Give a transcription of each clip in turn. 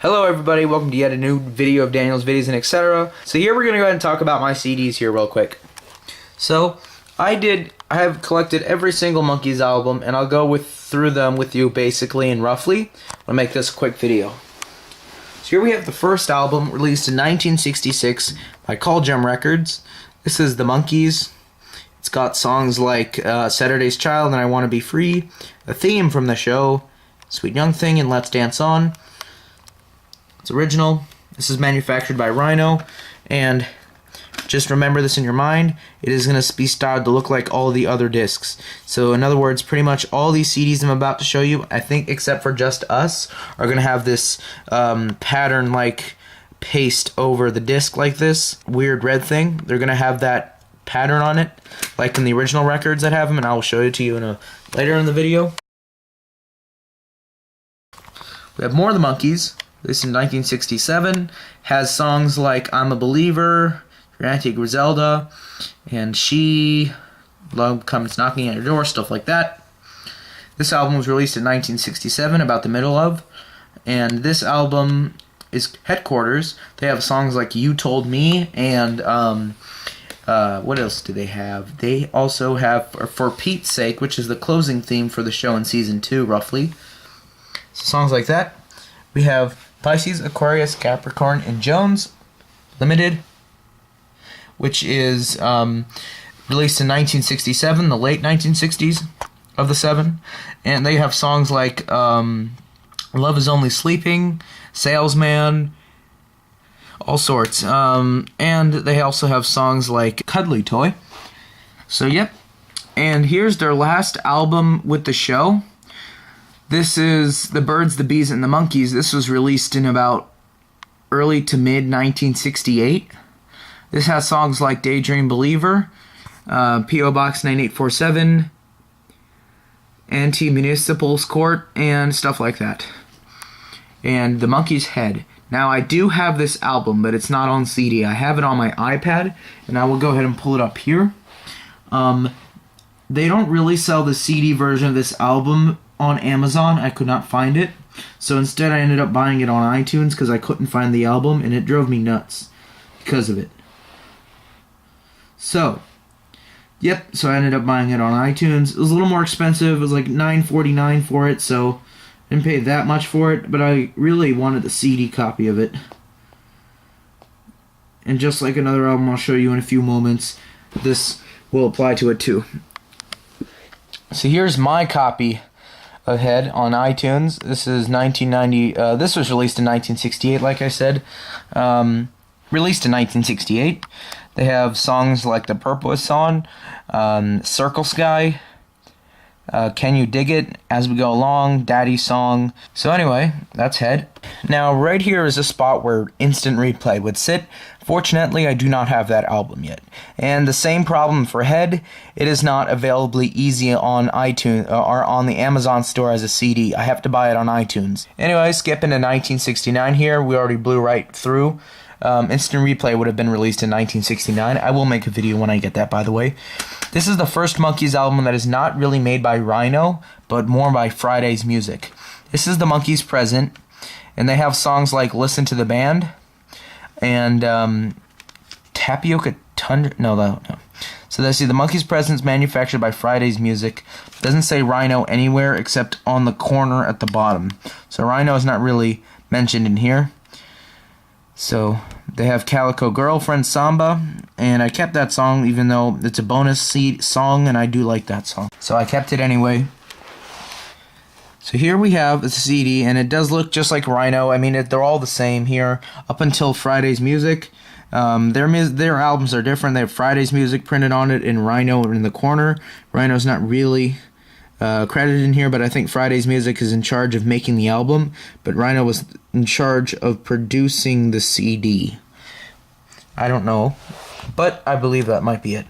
Hello everybody, welcome to yet a new video of Daniel's videos and etc. So here we're going to go ahead and talk about my CDs here real quick. So I have collected every single Monkees album, and I'll go through them with you basically and roughly. I'll make this a quick video. So here we have the first album, released in 1966 by Call Gem Records. This is the Monkees. It's got songs like Saturday's Child and I Want to Be Free, a theme from the show, Sweet Young Thing and Let's Dance On. It's original. This is manufactured by Rhino, and just remember this in your mind. It is going to be styled to look like all the other discs. So in other words, pretty much all these CDs I'm about to show you, I think except for Just Us, are going to have this pattern like paste over the disc like this weird red thing. They're going to have that pattern on it like in the original records that have them, and I will show it to you later in the video. We have more of the Monkees. This in 1967 has songs like I'm a Believer, Your Auntie Griselda, and She, Love Comes Knocking at Your Door, stuff like that. This album was released in 1967, about the middle of, and this album is Headquarters. They have songs like You Told Me, and what else do they have? They also have For Pete's Sake, which is the closing theme for the show in season 2, roughly. So songs like that. We have Pisces, Aquarius, Capricorn, and Jones Limited, which is released in 1967, the late 1960s of the 7. And they have songs like Love Is Only Sleeping, Salesman, all sorts. And they also have songs like Cuddly Toy. So, yep. And here's their last album with the show. This is The Birds, the Bees, and the Monkees. This was released in about early to mid 1968. This has songs like Daydream Believer, P.O. Box 9847, Anti-Municipal's Court, and stuff like that. And The Monkees Head. Now, I do have this album, but it's not on CD. I have it on my iPad, and I will go ahead and pull it up here. They don't really sell the CD version of this album on Amazon. I could not find it, so instead I ended up buying it on iTunes because I couldn't find the album, and it drove me nuts because of it. So, yep, so I ended up buying it on iTunes. It was a little more expensive. It was like $9.49 for it, so I didn't pay that much for it, but I really wanted the CD copy of it. And just like another album I'll show you in a few moments, this will apply to it too. So here's my copy of Head on iTunes. This is 1990. This was released in 1968, like I said. Released in 1968. They have songs like The Purpose Song, Circle Sky, Can You Dig It, As We Go Along, Daddy's Song. So anyway, that's Head. Now right here is a spot where Instant Replay would sit. Fortunately, I do not have that album yet. And the same problem for Head, it is not availably easy on iTunes or on the Amazon store as a CD. I have to buy it on iTunes. Anyway, skipping to 1969 here, we already blew right through. Instant Replay would have been released in 1969. I will make a video when I get that, by the way. This is the first Monkees album that is not really made by Rhino, but more by Friday's Music. This is the Monkees Present, and they have songs like Listen to the Band, and Tapioca Tundra. No. So let's see. The Monkees Present's manufactured by Friday's Music. Doesn't say Rhino anywhere except on the corner at the bottom. So Rhino is not really mentioned in here. So they have Calico Girlfriend Samba, and I kept that song even though it's a bonus song, and I do like that song. So I kept it anyway. So here we have a CD, and it does look just like Rhino. I mean, they're all the same here up until Friday's Music. Their albums are different. They have Friday's Music printed on it and Rhino in the corner. Rhino's not really credited in here, but I think Friday's Music is in charge of making the album, but Rhino was in charge of producing the CD. I don't know, but I believe that might be it.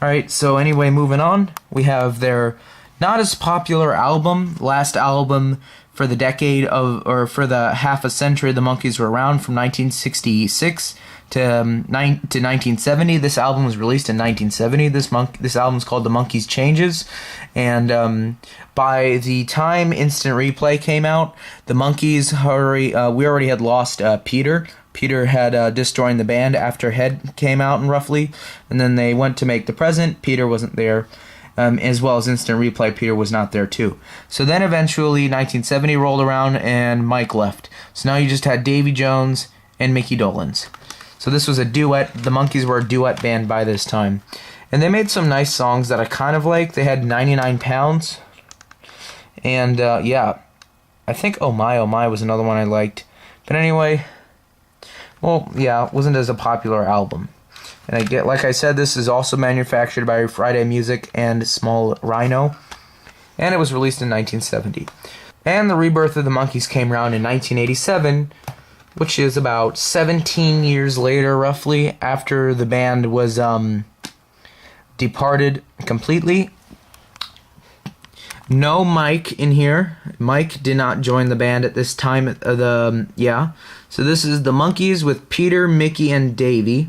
Alright, so anyway, moving on, we have their not as popular album. Last album for the decade of, or for the half a century the Monkees were around, from 1966 to 1970. This album was released in 1970. This album is called The Monkees Changes, and by the time Instant Replay came out, the Monkees we already had lost Peter. Peter had disjoined the band after Head came out, and then they went to make The Present. Peter wasn't there. As well as Instant Replay, Peter was not there too. So then eventually 1970 rolled around and Mike left. So now you just had Davy Jones and Mickey Dolenz. So this was a duet. The Monkees were a duet band by this time. And they made some nice songs that I kind of like. They had 99 Pounds. And yeah, I think Oh My was another one I liked. But anyway, well, yeah, it wasn't as a popular album. And like I said, this is also manufactured by Friday Music and Small Rhino, and it was released in 1970. And the rebirth of the Monkees came around in 1987, which is about 17 years later, roughly, after the band was departed completely. No Mike in here. Mike did not join the band at this time. So this is the Monkees with Peter, Mickey, and Davy.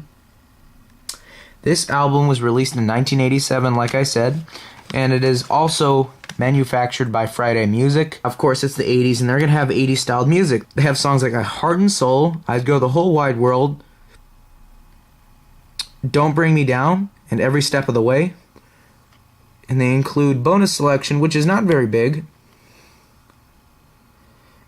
This album was released in 1987, like I said, and it is also manufactured by Friday Music. Of course, it's the 80s, and they're going to have 80s styled music. They have songs like Heart and Soul, I'd Go the Whole Wide World, Don't Bring Me Down, and Every Step of the Way. And they include Bonus Selection, which is not very big.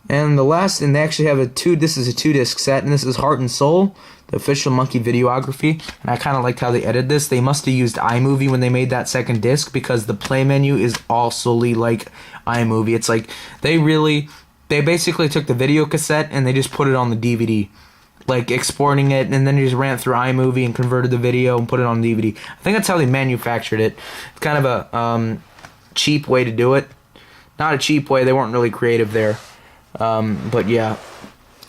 And they actually have this is a 2-disc set, and this is Heart and Soul, the official Monkee Videography. And I kind of liked how they edited this. They must have used iMovie when they made that second disc, because the play menu is all solely like iMovie. It's like they basically took the video cassette and they just put it on the DVD, like exporting it, and then they just ran it through iMovie and converted the video and put it on DVD. I think that's how they manufactured it. It's kind of a cheap way to do it. Not a cheap way, they weren't really creative there. But yeah,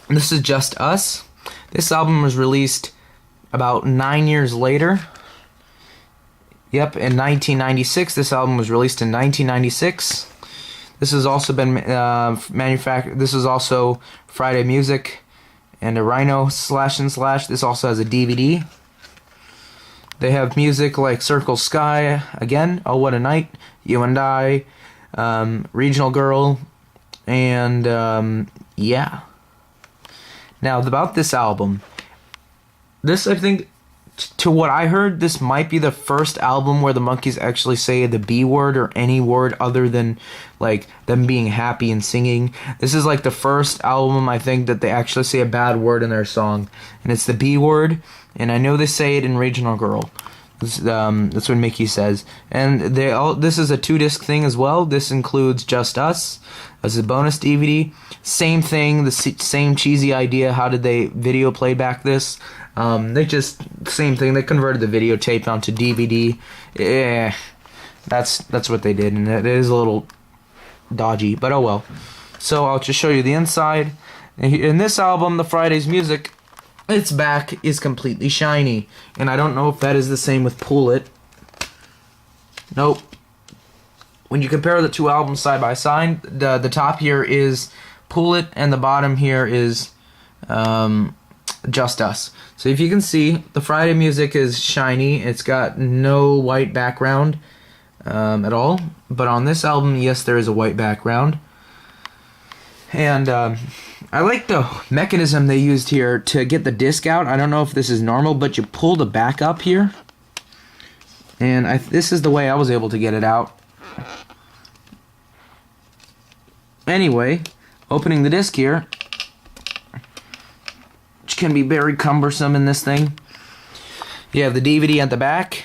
this is Just Us. This album was released about 9 years later. Yep, in 1996. This album was released in 1996. This has also been manufactured. This is also Friday Music and a Rhino / This also has a DVD. They have music like Circle Sky, again, Oh What a Night, You and I, Regional Girl, and yeah. Now, about this album, this, I think, to what I heard, this might be the first album where the Monkees actually say the B word or any word other than like them being happy and singing. This is like the first album, I think, that they actually say a bad word in their song, and it's the B word. And I know they say it in Regional Girl. That's what Mickey says. And this is a 2-disc thing as well. This includes Just Us as a bonus DVD. Same thing, the same cheesy idea. How did they video playback this? Same thing. They converted the videotape onto DVD. Yeah, that's what they did, and it is a little dodgy, but oh well. So I'll just show you the inside. In this album, the Fridays Music, its back is completely shiny, and I don't know if that is the same with Pull It. Nope. When you compare the two albums side by side, the top here is Pull It, and the bottom here is Just Us. So if you can see, the Friday Music is shiny. It's got no white background at all. But on this album, yes, there is a white background. And I like the mechanism they used here to get the disc out. I don't know if this is normal, but you pull the back up here. And this is the way I was able to get it out. Anyway, opening the disc here, which can be very cumbersome in this thing. You have the DVD at the back,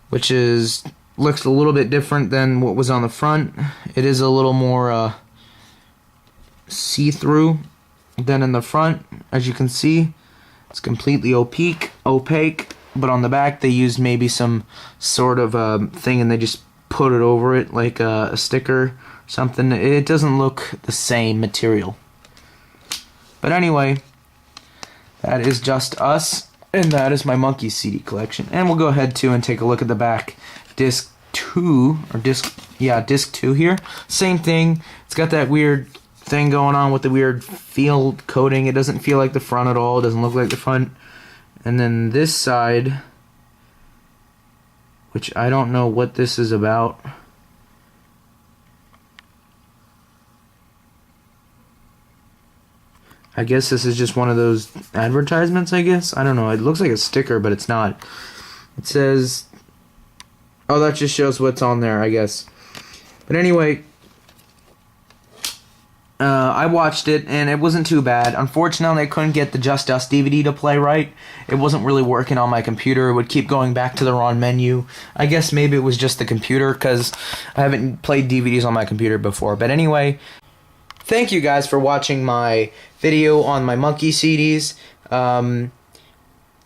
which looks a little bit different than what was on the front. It is a little more see-through than in the front. As you can see, it's completely opaque, but on the back they used maybe some sort of thing and they just put it over it like a sticker or something. It doesn't look the same material. But anyway, that is Just Us, and that is my Monkees CD collection. And we'll go ahead too and take a look at the back. Disc 2, or disc yeah, disc 2 here. Same thing. It's got that weird thing going on with the weird field coating. It doesn't feel like the front at all. It doesn't look like the front. And then this side, which I don't know what this is about. I guess this is just one of those advertisements, I guess. I don't know. It looks like a sticker, but it's not. It says... Oh, that just shows what's on there, I guess. But anyway, I watched it, and it wasn't too bad. Unfortunately, I couldn't get the Just Us DVD to play right. It wasn't really working on my computer. It would keep going back to the wrong menu. I guess maybe it was just the computer, because I haven't played DVDs on my computer before. But anyway, thank you guys for watching my video on my Monkee CDs.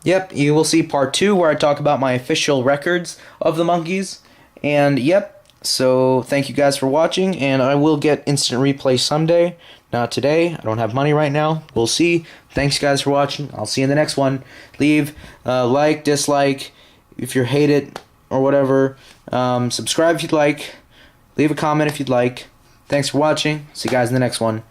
Yep, you will see part 2 where I talk about my official records of the Monkees. And yep, so thank you guys for watching, and I will get instant replay someday. Not today. I don't have money right now. We'll see. Thanks guys for watching. I'll see you in the next one. Leave like, dislike, if you hate it or whatever. Subscribe if you'd like. Leave a comment if you'd like. Thanks for watching. See you guys in the next one.